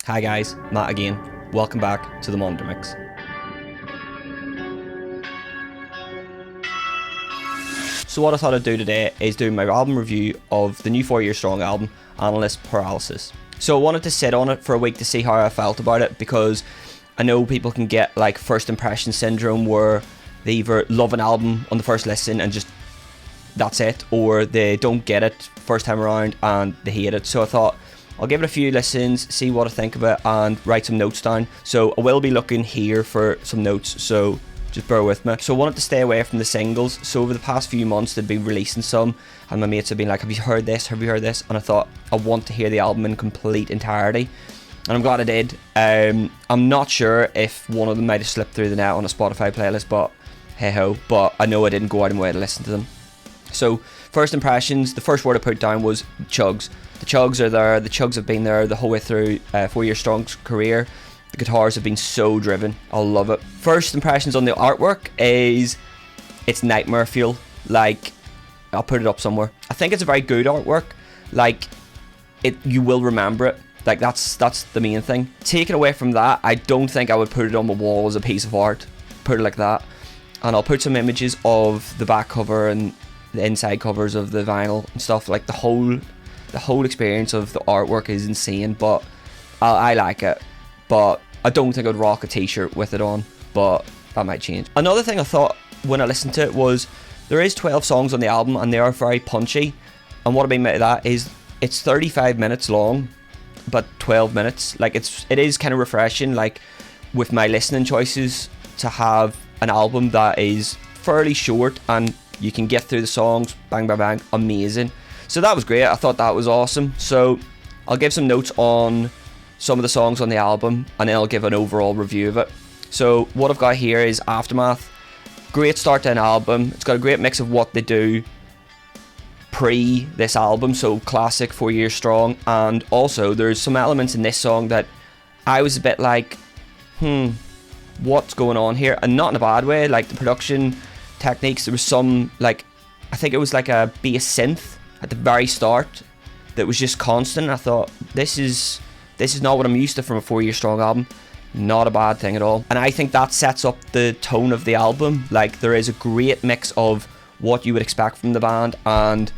Hi guys, Matt again. Welcome back to the Monitor Mix. So what I thought I'd do today is do my album review of the new 4 Year Strong album, Analyst Paralysis. So I wanted to sit on it for a week to see how I felt about it, because I know people can get like first impression syndrome where they either love an album on the first listen and just that's it, or they don't get it first time around and they hate it. So I thought I'll give it a few listens, see what I think of it, and write some notes down. So I will be looking here for some notes, so just bear with me. So I wanted to stay away from the singles. So over the past few months they've been releasing some, and my mates have been like, have you heard this, have you heard this? And I thought I want to hear the album in complete entirety, and I'm glad I did. I'm not sure if one of them might have slipped through the net on a Spotify playlist, but hey ho, but I know I didn't go out of my way to listen to them. So first impressions, the first word I put down was chugs. The chugs are there, the chugs have been there the whole way through 4 Year Strong's career. The guitars have been so driven, I love it. First impressions on the artwork is, it's nightmare fuel. Like, I'll put it up somewhere. I think it's a very good artwork. Like, you will remember it. Like, that's the main thing. Taken away from that, I don't think I would put it on my wall as a piece of art. Put it like that. And I'll put some images of the back cover and the inside covers of the vinyl and stuff. Like, the whole experience of the artwork is insane, but I like it. But I don't think I'd rock a t-shirt with it on, but that might change. Another thing I thought when I listened to it was, there is 12 songs on the album and they are very punchy. And what I mean by that is, it's 35 minutes long, but 12 minutes. Like, it is kind of refreshing, like with my listening choices, to have an album that is fairly short and you can get through the songs, bang, bang, bang, amazing. So that was great, I thought that was awesome. So I'll give some notes on some of the songs on the album, and then I'll give an overall review of it. So what I've got here is Aftermath. Great start to an album. It's got a great mix of what they do pre this album, so classic 4 Year Strong, and also there's some elements in this song that I was a bit like, what's going on here? And not in a bad way. Like, the production techniques, there was some, like, I think it was like a bass synth at the very start that was just constant. I thought, this is not what I'm used to from a 4 Year Strong album. Not a bad thing at all. And I think that sets up the tone of the album. Like, there is a great mix of what you would expect from the band, and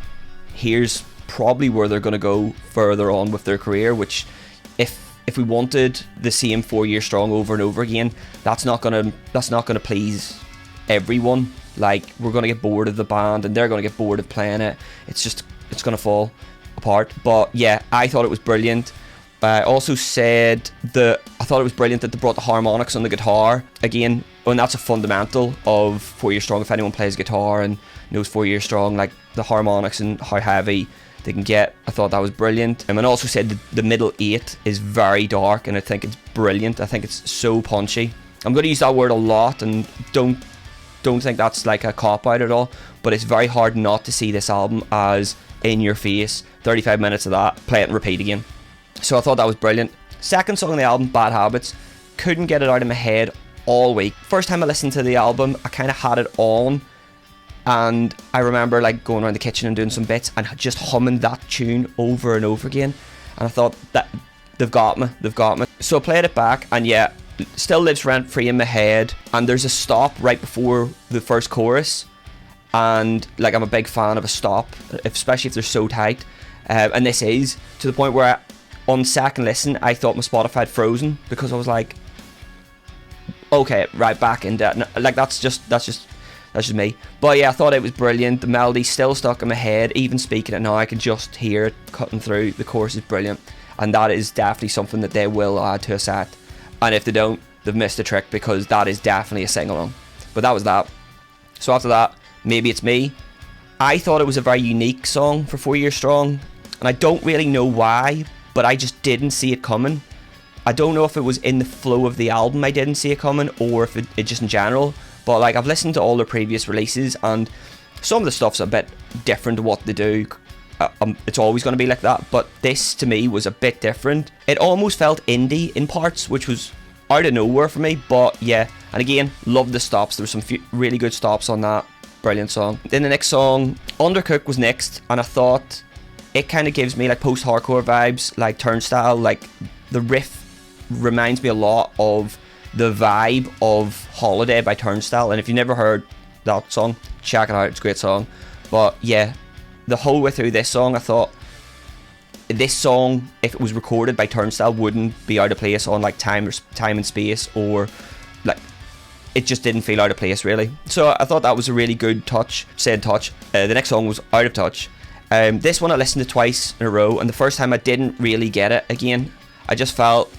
here's probably where they're going to go further on with their career, which if we wanted the same 4 Year Strong over and over again, that's not gonna please everyone. Like, we're gonna get bored of the band and they're gonna get bored of playing it. It's gonna fall apart. But yeah, I thought it was brilliant. I also said that I thought it was brilliant that they brought the harmonics on the guitar again, and that's a fundamental of 4 Year Strong. If anyone plays guitar and knows 4 Year Strong, like the harmonics and how heavy they can get, I thought that was brilliant. And I also said the middle 8 is very dark, and I think it's brilliant. I think it's so punchy. I'm going to use that word a lot, and don't think that's like a cop-out at all, but it's very hard not to see this album as in your face. 35 minutes of that, play it and repeat again. So I thought that was brilliant. Second song on the album, Bad Habits. Couldn't get it out of my head all week. First time I listened to the album, I kind of had it on, and I remember like going around the kitchen and doing some bits and just humming that tune over and over again, and I thought, that they've got me. So I played it back, and yeah, still lives rent free in my head. And there's a stop right before the first chorus, and like, I'm a big fan of a stop, especially if they're so tight, and this is to the point where on second listen I thought my Spotify had frozen, because I was like, okay, right back into it. Like, that's just me. But yeah, I thought it was brilliant. The melody still stuck in my head. Even speaking it now, I can just hear it cutting through. The chorus is brilliant, and that is definitely something that they will add to a set. And if they don't, they've missed a trick, because that is definitely a sing-along. But that was that. So after that, Maybe It's Me. I thought it was a very unique song for 4 Year Strong, and I don't really know why, but I just didn't see it coming. I don't know if it was in the flow of the album I didn't see it coming, or if it just in general. But like, I've listened to all their previous releases, and some of the stuff's a bit different to what they do. It's always going to be like that, but this to me was a bit different. It almost felt indie in parts, which was out of nowhere for me. But yeah, and again, love the stops. There were some really good stops on that. Brilliant song. Then the next song, Undercook, was next, and I thought it kind of gives me like post-hardcore vibes, like Turnstile. Like, the riff reminds me a lot of the vibe of Holiday by Turnstile, and if you've never heard that song, check it out, it's a great song. But yeah, the whole way through this song, I thought this song, if it was recorded by Turnstile, wouldn't be out of place on like time and space, or like it just didn't feel out of place really. So I thought that was a really good touch. The next song was Out of Touch. This one I listened to twice in a row, and the first time I didn't really get it again. I just felt,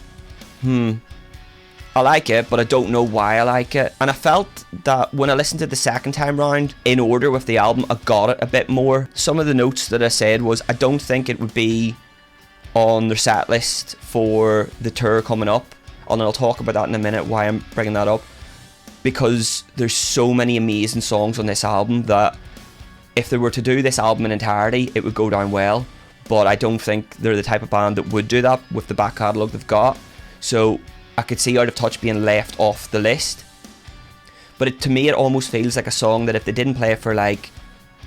I like it, but I don't know why I like it. And I felt that when I listened to the second time round, in order with the album, I got it a bit more. Some of the notes that I said was, I don't think it would be on their set list for the tour coming up. And I'll talk about that in a minute, why I'm bringing that up. Because there's so many amazing songs on this album that if they were to do this album in entirety, it would go down well. But I don't think they're the type of band that would do that with the back catalogue they've got. So I could see Out of Touch being left off the list. But to me, it almost feels like a song that if they didn't play it for like,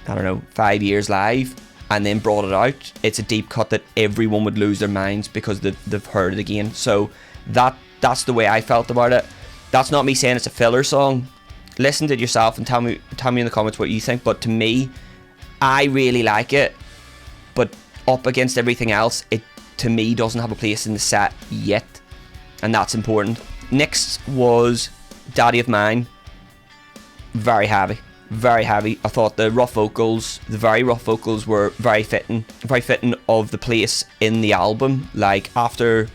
I don't know, 5 years live and then brought it out, it's a deep cut that everyone would lose their minds because they've heard it again. So that's the way I felt about it. That's not me saying it's a filler song. Listen to it yourself and tell me in the comments what you think. But to me, I really like it. But up against everything else, it to me doesn't have a place in the set yet. And that's important. Next was Daddy of Mine. Very heavy. Very heavy. I thought the very rough vocals were very fitting of the place in the album. Like after,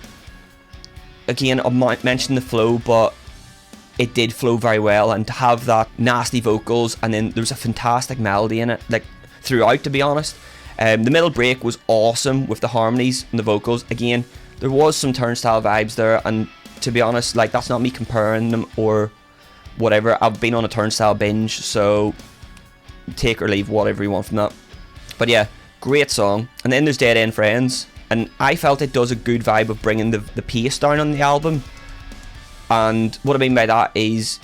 again, I might mention the flow, but it did flow very well, and to have that nasty vocals, and then there's a fantastic melody in it, like throughout, to be honest. The middle break was awesome with the harmonies and the vocals. Again, there was some Turnstile vibes there, and to be honest, like that's not me comparing them or whatever. I've been on a Turnstile binge, so take or leave whatever you want from that. But yeah, great song. And then there's Dead End Friends, and I felt it does a good vibe of bringing the pace down on the album. And what I mean by that is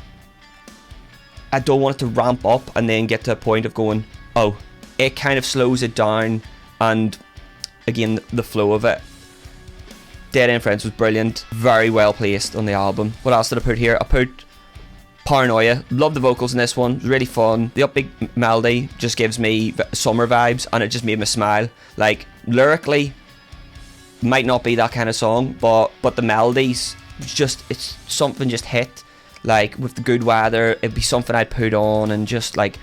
I don't want it to ramp up and then get to a point of going, oh, it kind of slows it down. And again, the flow of it. Dead End Friends was brilliant, very well placed on the album. What else did I put here? I put Paranoia. Love the vocals in this one, it was really fun. The upbeat melody just gives me summer vibes, and it just made me smile. Like lyrically, might not be that kind of song, but the melodies, it's something just hit. Like with the good weather, it'd be something I'd put on and just like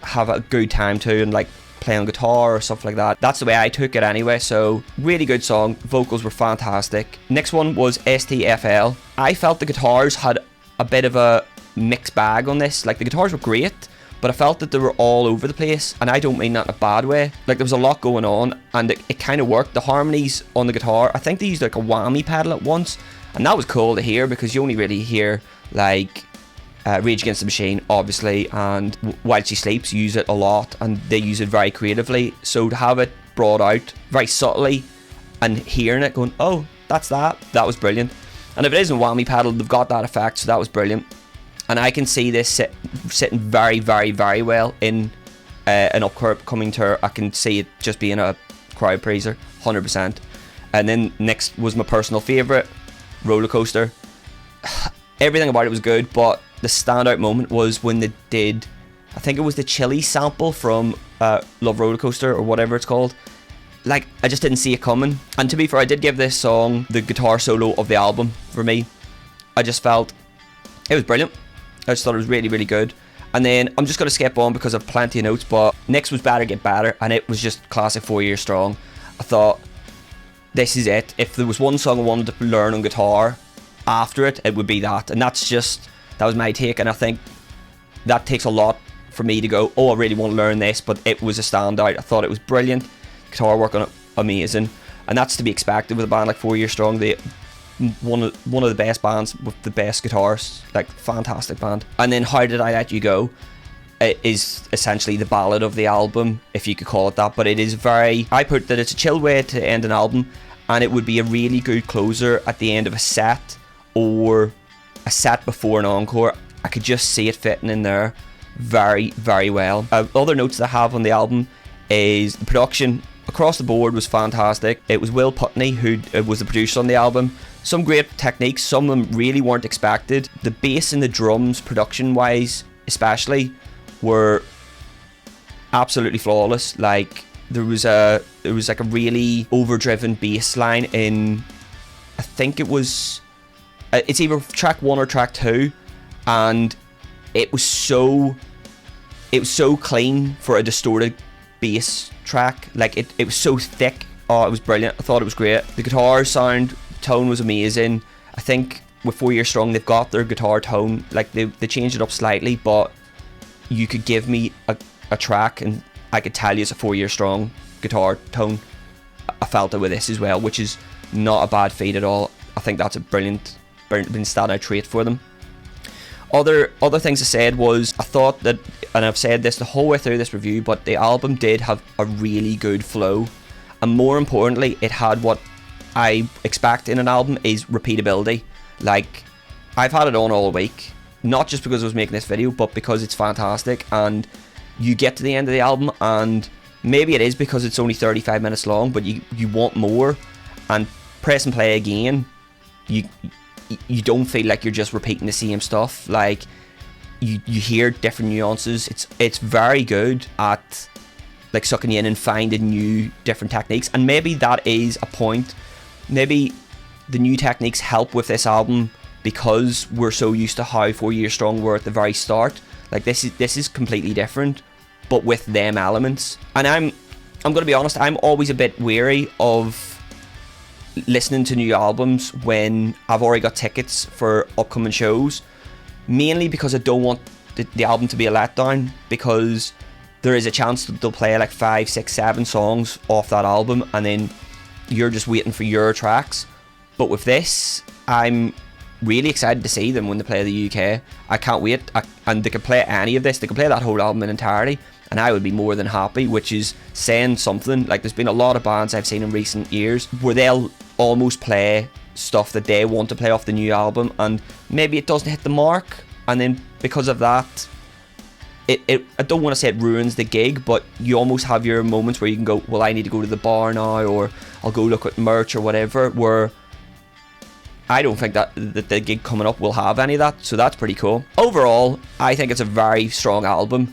have a good time to, and like play on guitar or stuff like that. That's the way I took it anyway. So really good song, vocals were fantastic. Next one was STFL. I felt the guitars had a bit of a mixed bag on this. Like the guitars were great, but I felt that they were all over the place, and I don't mean that in a bad way. Like there was a lot going on, and it kind of worked. The harmonies on the guitar, I think they used like a whammy pedal at once, and that was cool to hear, because you only really hear like Rage Against the Machine, obviously, and While She Sleeps use it a lot, and they use it very creatively. So to have it brought out very subtly and hearing it going, oh, that was brilliant. And if it isn't whammy pedal, they've got that effect, so that was brilliant. And I can see this sitting very, very, very well in an upcoming tour. I can see it just being a crowd pleaser, 100%. And then next was my personal favourite, Roller Coaster. Everything about it was good, but the standout moment was when they did, I think it was the Chili sample from Love Roller Coaster or whatever it's called. Like, I just didn't see it coming. And to be fair, I did give this song the guitar solo of the album for me. I just felt it was brilliant. I just thought it was really, really good. And then I'm just going to skip on because I've plenty of notes, but next was Better Get Better, and it was just classic 4 Year Strong. I thought, this is it. If there was one song I wanted to learn on guitar after it, it would be that. And that was my take, and I think that takes a lot for me to go, oh, I really want to learn this, but it was a standout. I thought it was brilliant. Guitar work on it, amazing. And that's to be expected with a band like 4 Year Strong. They one of the best bands with the best guitars, like fantastic band. And then How Did I Let You Go is essentially the ballad of the album, if you could call it that. But it is I put that it's a chill way to end an album, and it would be a really good closer at the end of a set, or a set before an encore. I could just see it fitting in there very, very well. Other notes that I have on the album is the production across the board was fantastic. It was Will Putney who was the producer on the album, Some great techniques, some of them really weren't expected. The bass and the drums, production wise especially, were absolutely flawless. Like there was like a really overdriven bass line in, I think it's either track 1 or track 2, and it was so clean for a distorted bass track. Like it was so thick. Oh, it was brilliant. I thought it was great. The guitar sound tone was amazing. I think with 4 Years Strong they've got their guitar tone, like they changed it up slightly, but you could give me a track and I could tell you it's a 4 Years Strong guitar tone. I felt it with this as well, which is not a bad feat at all. I think that's a brilliant standout trait for them. Other things I said was, I thought that, and I've said this the whole way through this review, but the album did have a really good flow, and more importantly, it had what I expect in an album, is repeatability. Like, I've had it on all week, not just because I was making this video, but because it's fantastic, and you get to the end of the album, and maybe it is because it's only 35 minutes long, but you want more, and press and play again, you don't feel like you're just repeating the same stuff. Like you hear different nuances. It's very good at like sucking you in and finding new different techniques, and maybe that is a point. Maybe the new techniques help with this album because we're so used to how 4 Years Strong were at the very start. Like this is completely different, but with them elements. And I'm gonna be honest, I'm always a bit wary of listening to new albums when I've already got tickets for upcoming shows, mainly because I don't want the album to be a letdown, because there is a chance that they'll play like 5, 6, 7 songs off that album and then you're just waiting for your tracks. But with this, I'm really excited to see them when they play the UK. I can't wait. And they could play any of this, they could play that whole album in entirety, and I would be more than happy, which is saying something. Like, there's been a lot of bands I've seen in recent years where they'll almost play stuff that they want to play off the new album, and maybe it doesn't hit the mark, and then because of that, I don't want to say it ruins the gig, but you almost have your moments where you can go, well, I need to go to the bar now, or I'll go look at merch or whatever, where I don't think that the gig coming up will have any of that, so that's pretty cool. Overall, I think it's a very strong album,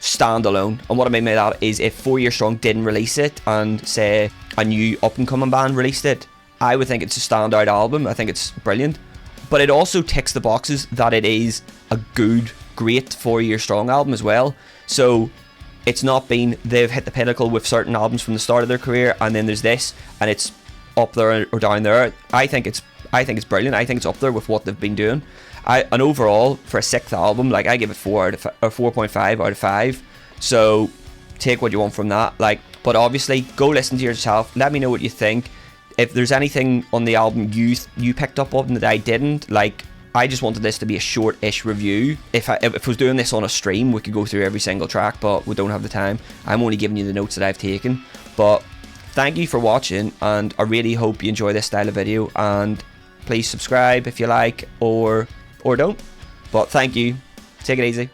standalone. And what I mean by that is, if 4 Years Strong didn't release it and say a new up and coming band released it, I would think it's a standout album. I think it's brilliant, but it also ticks the boxes that it is a good, great 4 Years Strong album as well. So it's not been, they've hit the pinnacle with certain albums from the start of their career, and then there's this and it's up there or down there. I think it's brilliant. I think it's up there with what they've been doing. And overall, for a 6th album, like, I give it 4.5 out of 5. So take what you want from that. Like, but obviously, go listen to yourself. Let me know what you think. If there's anything on the album you picked up on that I didn't, like, I just wanted this to be a short-ish review. If I was doing this on a stream, we could go through every single track, but we don't have the time. I'm only giving you the notes that I've taken. But thank you for watching, and I really hope you enjoy this style of video, and please subscribe if you like, or don't. But thank you. Take it easy.